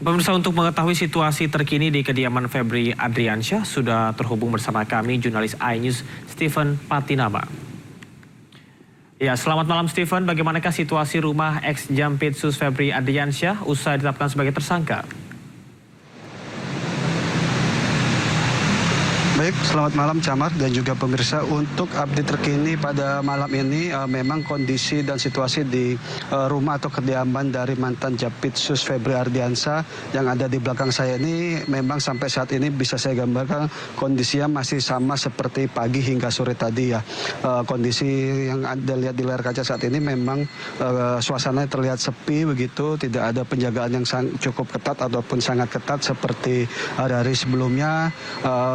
Pemirsa, untuk mengetahui situasi terkini di kediaman Febri Adriansyah, sudah terhubung bersama kami jurnalis iNews Steven Patinama. Ya, selamat malam Steven. Bagaimanakah situasi rumah ex-Jampitsus Febri Adriansyah usai ditetapkan sebagai tersangka? Baik, selamat malam Camar dan juga pemirsa. Untuk update terkini pada malam ini, memang kondisi dan situasi di rumah atau kediaman dari mantan Jampitsus Febri Ardiansyah yang ada di belakang saya ini memang sampai saat ini bisa saya gambarkan kondisinya masih sama seperti pagi hingga sore tadi ya. Kondisi yang Anda lihat di layar kaca saat ini memang suasananya terlihat sepi begitu, tidak ada penjagaan yang cukup ketat ataupun sangat ketat seperti hari-hari sebelumnya.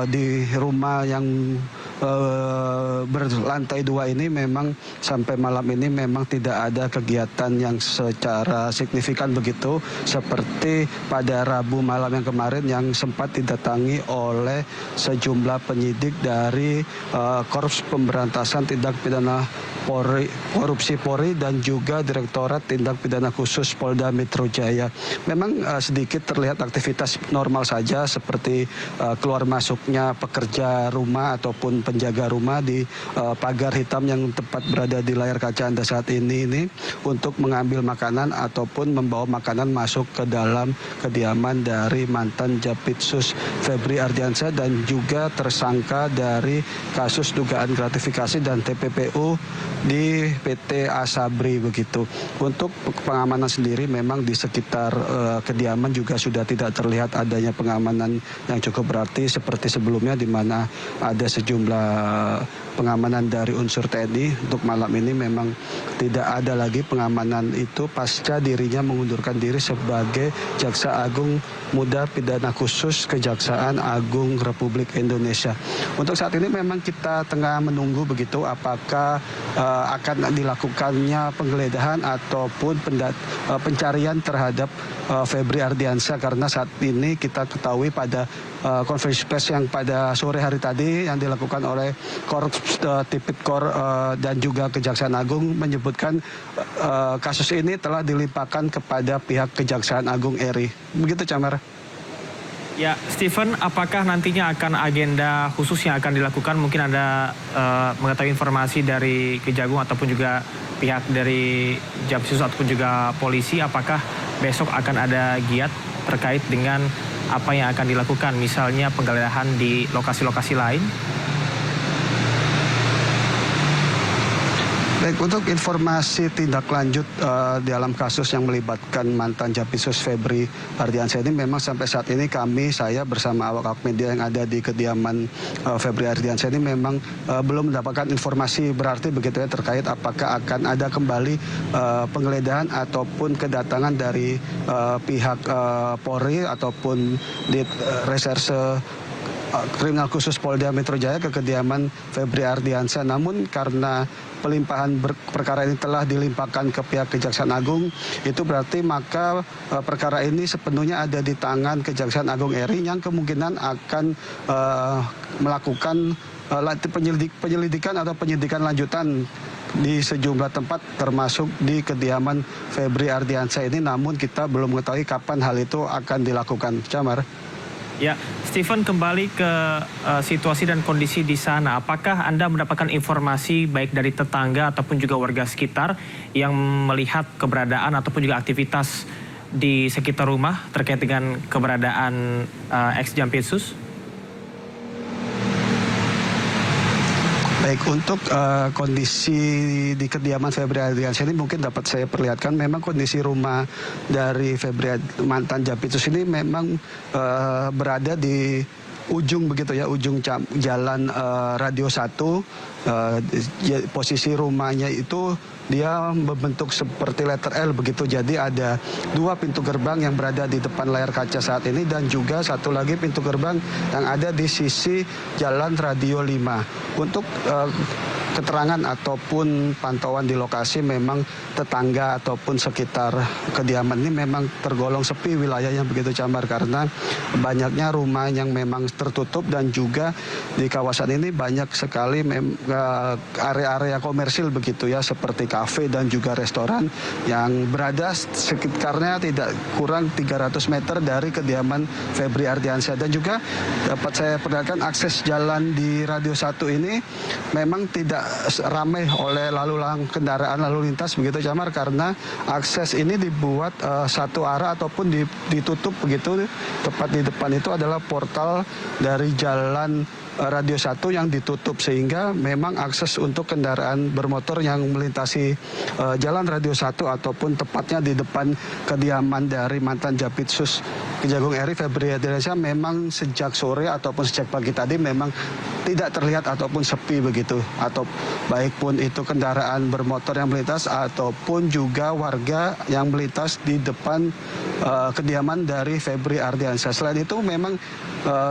Di rumah yang berlantai 2 ini memang sampai malam ini memang tidak ada kegiatan yang secara signifikan begitu seperti pada Rabu malam yang kemarin yang sempat didatangi oleh sejumlah penyidik dari Korps Pemberantasan Tindak Pidana Korupsi Polri dan juga Direktorat Tindak Pidana Khusus Polda Metro Jaya. Memang sedikit terlihat aktivitas normal saja seperti keluar masuknya pekerja rumah ataupun penjaga rumah di pagar hitam yang tepat berada di layar kaca Anda saat ini untuk mengambil makanan ataupun membawa makanan masuk ke dalam kediaman dari mantan Jampitsus Febri Ardiansyah dan juga tersangka dari kasus dugaan gratifikasi dan TPPU di PT Asabri begitu. Untuk pengamanan sendiri memang di sekitar kediaman juga sudah tidak terlihat adanya pengamanan yang cukup berarti seperti sebelumnya di mana ada sejumlah pengamanan dari unsur TNI. Untuk malam ini memang tidak ada lagi pengamanan itu pasca dirinya mengundurkan diri sebagai Jaksa Agung Muda Pidana Khusus Kejaksaan Agung Republik Indonesia. Untuk saat ini memang kita tengah menunggu begitu apakah akan dilakukannya penggeledahan ataupun pencarian terhadap Febri Ardiansyah, karena saat ini kita ketahui pada konferensi pers yang pada sore hari tadi yang dilakukan oleh Korps Tipikor dan juga Kejaksaan Agung menyebutkan kasus ini telah dilimpahkan kepada pihak Kejaksaan Agung RI. Begitu Camar. Ya, Steven, apakah nantinya akan agenda khusus yang akan dilakukan? Mungkin Anda mengetahui informasi dari Kejagung ataupun juga pihak dari Jampitsus ataupun juga polisi, apakah besok akan ada giat terkait dengan apa yang akan dilakukan, misalnya penggeledahan di lokasi-lokasi lain? Baik, untuk informasi tindak lanjut dalam kasus yang melibatkan mantan Jampitsus Febri Ardiansyah ini memang sampai saat ini saya bersama awak media yang ada di kediaman Febri Ardiansyah ini memang belum mendapatkan informasi berarti begitu ya terkait apakah akan ada kembali penggeledahan ataupun kedatangan dari pihak Polri ataupun di Reserse Kriminal Khusus Polda Metro Jaya ke kediaman Febri Ardiansyah. Namun karena pelimpahan perkara ini telah dilimpahkan ke pihak Kejaksaan Agung, itu berarti maka perkara ini sepenuhnya ada di tangan Kejaksaan Agung RI yang kemungkinan akan melakukan penyelidikan atau penyidikan lanjutan di sejumlah tempat termasuk di kediaman Febri Ardiansyah ini, namun kita belum mengetahui kapan hal itu akan dilakukan. Camar. Ya, Steven, kembali ke situasi dan kondisi di sana. Apakah Anda mendapatkan informasi baik dari tetangga ataupun juga warga sekitar yang melihat keberadaan ataupun juga aktivitas di sekitar rumah terkait dengan keberadaan ex-Jampitsus? Baik, untuk kondisi di kediaman Febri Ardiansyah ini mungkin dapat saya perlihatkan. Memang kondisi rumah dari mantan Jampitsus ini memang berada di ujung begitu ya, ujung jalan Radio 1. Posisi rumahnya itu dia membentuk seperti letter L begitu. Jadi ada 2 pintu gerbang yang berada di depan layar kaca saat ini dan juga satu lagi pintu gerbang yang ada di sisi jalan Radio 5. Untuk keterangan ataupun pantauan di lokasi memang tetangga ataupun sekitar kediaman ini memang tergolong sepi wilayahnya begitu Camar, karena banyaknya rumah yang memang tertutup dan juga di kawasan ini banyak sekali area-area komersil begitu ya, seperti kafe dan juga restoran yang berada sekitarnya tidak kurang 300 meter dari kediaman Febri Ardiansyah. Dan juga dapat saya perlihatkan akses jalan di Radio 1 ini memang tidak ramai oleh kendaraan lalu lintas begitu Camar, karena akses ini dibuat satu arah ataupun ditutup begitu. Tepat di depan itu adalah portal dari jalan Radio 1 yang ditutup, sehingga memang akses untuk kendaraan bermotor yang melintasi jalan Radio 1 ataupun tepatnya di depan kediaman dari mantan Japitsus Kejagung RI Febri Ardiansyah memang sejak sore ataupun sejak pagi tadi memang tidak terlihat ataupun sepi begitu, atau baik pun itu kendaraan bermotor yang melintas ataupun juga warga yang melintas di depan kediaman dari Febri Ardiansyah. Selain itu memang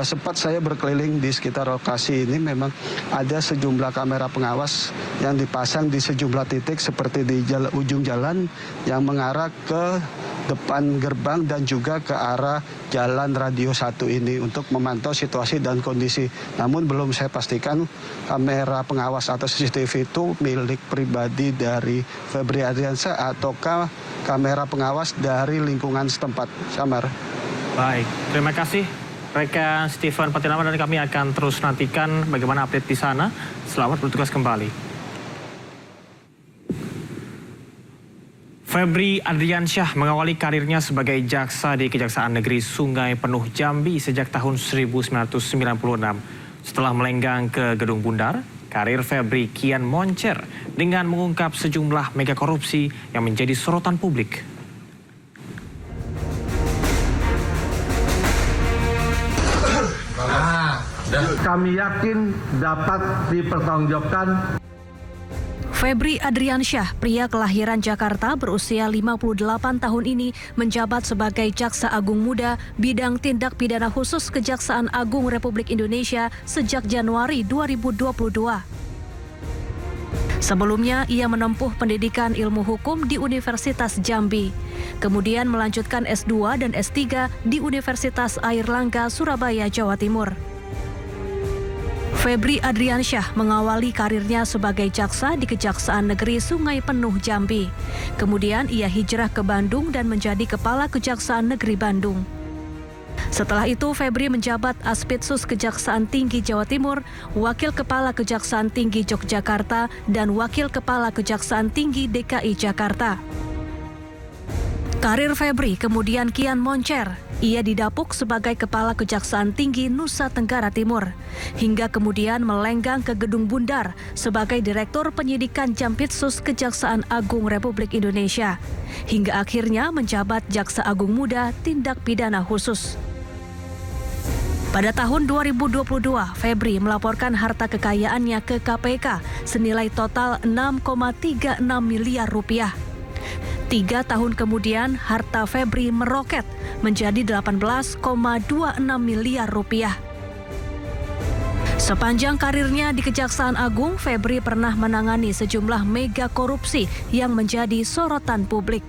sempat saya berkeliling di sekitar lokasi ini, memang ada sejumlah kamera pengawas yang dipasang di sejumlah titik seperti di ujung jalan yang mengarah ke depan gerbang dan juga ke arah jalan Radio 1 ini untuk memantau situasi dan kondisi. Namun belum saya pastikan kamera pengawas atau CCTV itu milik pribadi dari Febri Ardiansyah ataukah kamera pengawas dari lingkungan setempat. Samar. Baik, terima kasih rekan Steven Patinama, dan kami akan terus nantikan bagaimana update di sana. Selamat bertugas kembali. Febri Ardiansyah mengawali karirnya sebagai jaksa di Kejaksaan Negeri Sungai Penuh Jambi sejak tahun 1996. Setelah melenggang ke Gedung Bundar, karir Febri kian moncer dengan mengungkap sejumlah mega korupsi yang menjadi sorotan publik. Kami yakin dapat dipertanggungjawabkan. Febri Ardiansyah, pria kelahiran Jakarta berusia 58 tahun ini menjabat sebagai Jaksa Agung Muda bidang tindak pidana khusus Kejaksaan Agung Republik Indonesia sejak Januari 2022. Sebelumnya, ia menempuh pendidikan ilmu hukum di Universitas Jambi. Kemudian melanjutkan S2 dan S3 di Universitas Airlangga, Surabaya, Jawa Timur. Febri Ardiansyah mengawali karirnya sebagai jaksa di Kejaksaan Negeri Sungai Penuh Jambi. Kemudian ia hijrah ke Bandung dan menjadi Kepala Kejaksaan Negeri Bandung. Setelah itu, Febri menjabat Aspitsus Kejaksaan Tinggi Jawa Timur, Wakil Kepala Kejaksaan Tinggi Yogyakarta, dan Wakil Kepala Kejaksaan Tinggi DKI Jakarta. Karir Febri kemudian kian moncer. Ia didapuk sebagai Kepala Kejaksaan Tinggi Nusa Tenggara Timur, hingga kemudian melenggang ke Gedung Bundar sebagai Direktur Penyidikan Jampitsus Kejaksaan Agung Republik Indonesia, hingga akhirnya menjabat Jaksa Agung Muda Tindak Pidana Khusus. Pada tahun 2022, Febri melaporkan harta kekayaannya ke KPK senilai total 6,36 miliar rupiah. 3 tahun kemudian, harta Febri meroket menjadi 18,26 miliar rupiah. Sepanjang karirnya di Kejaksaan Agung, Febri pernah menangani sejumlah mega korupsi yang menjadi sorotan publik.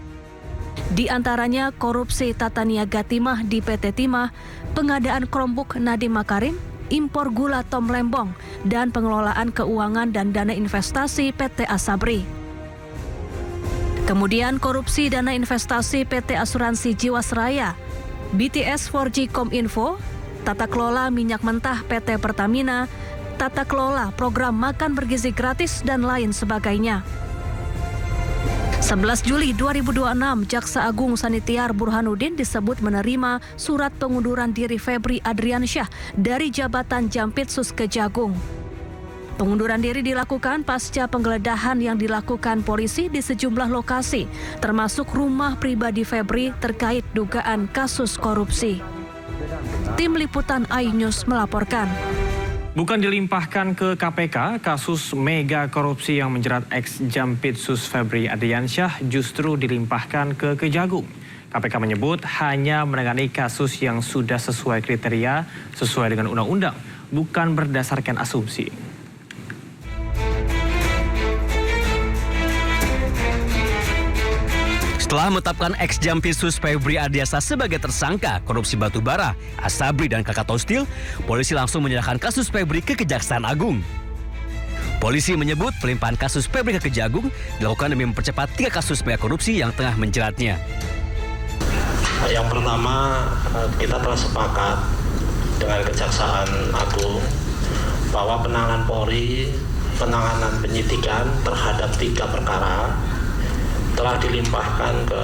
Di antaranya korupsi tata niaga timah di PT Timah, pengadaan Chromebook Nadiem Makarim, impor gula Tom Lembong, dan pengelolaan keuangan dan dana investasi PT Asabri. Kemudian korupsi dana investasi PT Asuransi Jiwasraya, BTS 4G Kominfo, tata kelola minyak mentah PT Pertamina, tata kelola program makan bergizi gratis, dan lain sebagainya. 11 Juli 2026, Jaksa Agung Sanitiar Burhanuddin disebut menerima surat pengunduran diri Febri Ardiansyah dari jabatan Jampitsus Kejagung. Pengunduran diri dilakukan pasca penggeledahan yang dilakukan polisi di sejumlah lokasi, termasuk rumah pribadi Febri terkait dugaan kasus korupsi. Tim Liputan iNews melaporkan. Bukan dilimpahkan ke KPK, kasus mega korupsi yang menjerat ex-Jampitsus Febri Ardiansyah justru dilimpahkan ke Kejagung. KPK menyebut hanya menangani kasus yang sudah sesuai kriteria, sesuai dengan undang-undang, bukan berdasarkan asumsi. Setelah menetapkan ex-Jampitsus Febri Ardiansyah sebagai tersangka korupsi batubara, Asabri dan Krakatau Steel, polisi langsung menyerahkan kasus Febri ke Kejaksaan Agung. Polisi menyebut pelimpahan kasus Febri ke Kejagung dilakukan demi mempercepat 3 kasus mega korupsi yang tengah menjeratnya. Yang pertama, kita telah sepakat dengan Kejaksaan Agung bahwa penanganan Polri, penanganan penyidikan terhadap 3 perkara telah dilimpahkan ke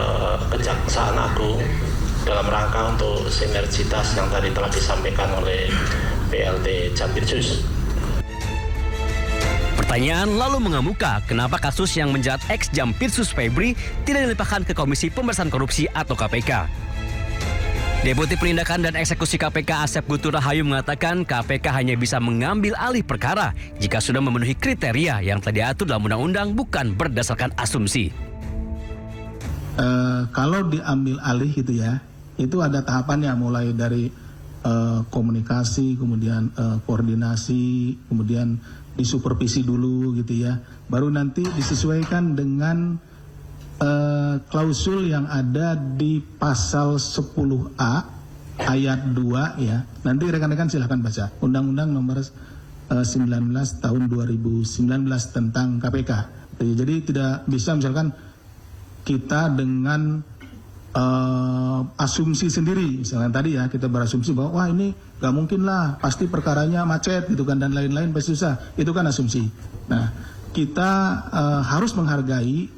Kejaksaan Agung dalam rangka untuk sinergitas yang tadi telah disampaikan oleh PLT Jampitsus. Pertanyaan lalu mengemuka, kenapa kasus yang menjerat ex-Jampitsus Febri tidak dilimpahkan ke Komisi Pemberantasan Korupsi atau KPK? Deputi Penindakan dan Eksekusi KPK Asep Guntur Rahayu mengatakan KPK hanya bisa mengambil alih perkara jika sudah memenuhi kriteria yang telah diatur dalam undang-undang, bukan berdasarkan asumsi. Kalau diambil alih gitu ya, itu ada tahapannya, mulai dari komunikasi, kemudian koordinasi, kemudian disupervisi dulu gitu ya, baru nanti disesuaikan dengan klausul yang ada di pasal 10A ayat 2 ya. Nanti rekan-rekan silahkan baca Undang-Undang nomor 19 tahun 2019 tentang KPK. Jadi tidak bisa misalkan kita dengan asumsi sendiri, misalnya tadi ya kita berasumsi bahwa wah ini gak mungkin lah, pasti perkaranya macet gitu kan, dan lain-lain pasti susah, itu kan asumsi. Nah, kita harus menghargai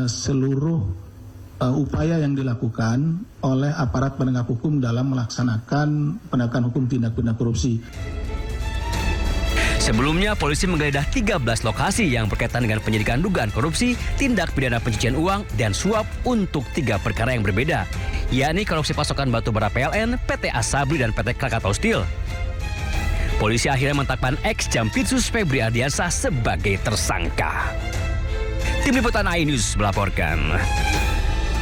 seluruh upaya yang dilakukan oleh aparat penegak hukum dalam melaksanakan penegakan hukum tindak pidana korupsi. Sebelumnya, polisi menggeledah 13 lokasi yang berkaitan dengan penyidikan dugaan korupsi, tindak pidana pencucian uang, dan suap untuk 3 perkara yang berbeda, yakni korupsi pasokan batu bara PLN, PT Asabri, dan PT Krakatau Steel. Polisi akhirnya menetapkan ex-Jampitsus Febri Ardiansah sebagai tersangka. Tim Liputan iNews melaporkan.